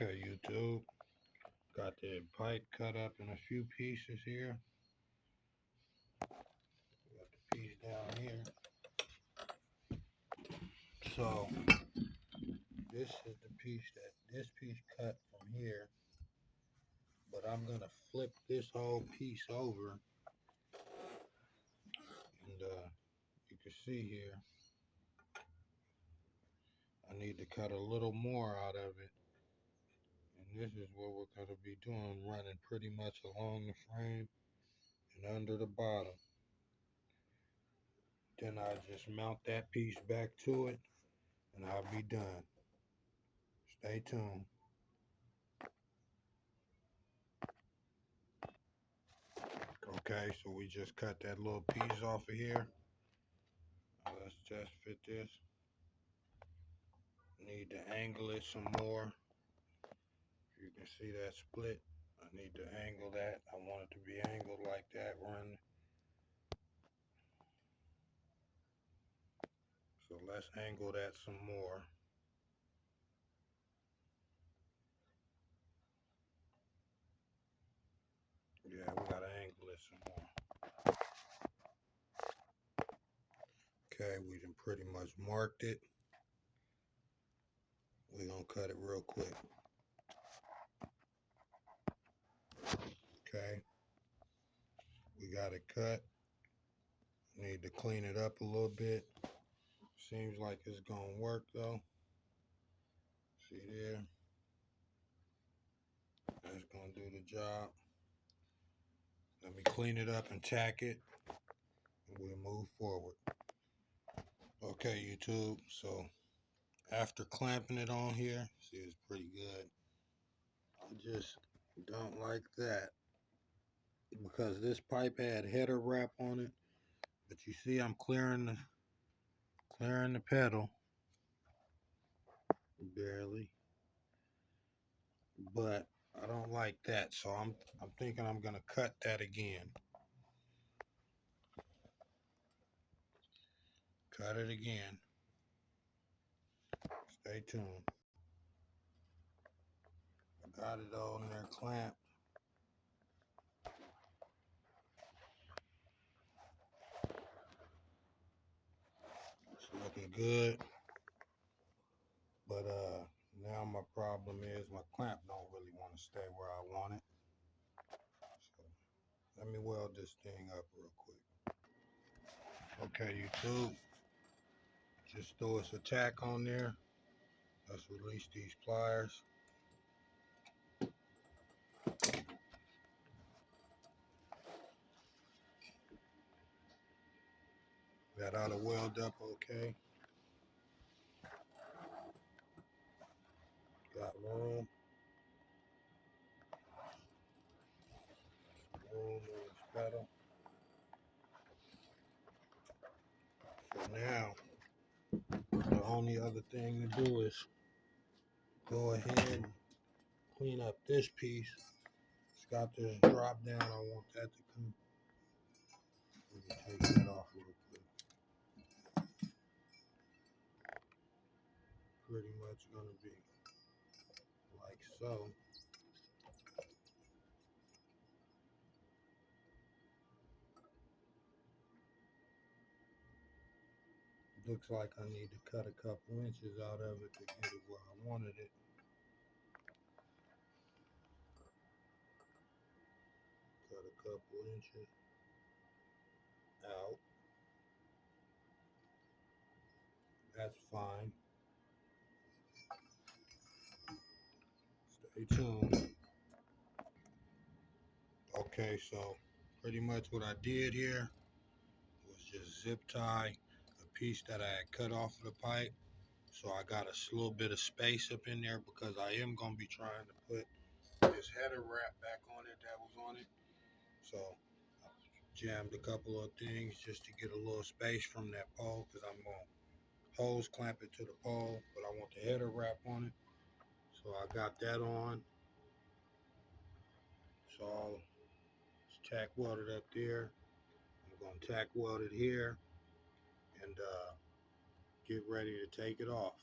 Okay, YouTube. Got the pipe cut up in a few pieces here. Got the piece down here. So this is the piece this piece cut from here. But I'm gonna flip this whole piece over, and you can see here I need to cut a little more out of it. And this is what we're gonna be doing, running pretty much along the frame and under the bottom. Then I just mount that piece back to it and I'll be done. Stay tuned. Okay, so we just cut that little piece off of here. Now let's just fit this. Need to angle it some more. You can see that split. I need to angle that. I want it to be angled like that. So let's angle that some more. Yeah, we gotta angle it some more. Okay, we done pretty much marked it. We're gonna cut it real quick. Okay, we got it cut. Need to clean it up a little bit. Seems like it's gonna work though. See there? That's gonna do the job. Let me clean it up and tack it, and we'll move forward. Okay, YouTube, so after clamping it on here, see, it's pretty good. I just don't like that because this pipe had header wrap on it, but you see I'm clearing the pedal barely, but I don't like that, so I'm thinking I'm gonna cut that again. Cut it again. Stay tuned. I got it all in there clamped. It's looking good. But now my problem is my clamp don't really want to stay where I want it. So let me weld this thing up real quick. Okay, YouTube. Just throw us a tack on there. Let's release these pliers. That ought to weld up okay. Got room. Room in this pedal. So now, the only other thing to do is go ahead and clean up this piece. It's got this drop down. I want that to come. Let me take that off real quick. Pretty much gonna be like so. Looks like I need to cut a couple inches out of it to get it where I wanted it. Cut a couple inches out. That's fine. Stay tuned. Okay, so pretty much what I did here was just zip tie a piece that I had cut off of the pipe. So I got a little bit of space up in there because I am going to be trying to put this header wrap back on it that was on it. So I jammed a couple of things just to get a little space from that pole because I'm going to hose clamp it to the pole, but I want the header wrap on it. So I got that on. So it's tack welded up there. I'm going to tack weld it here and get ready to take it off.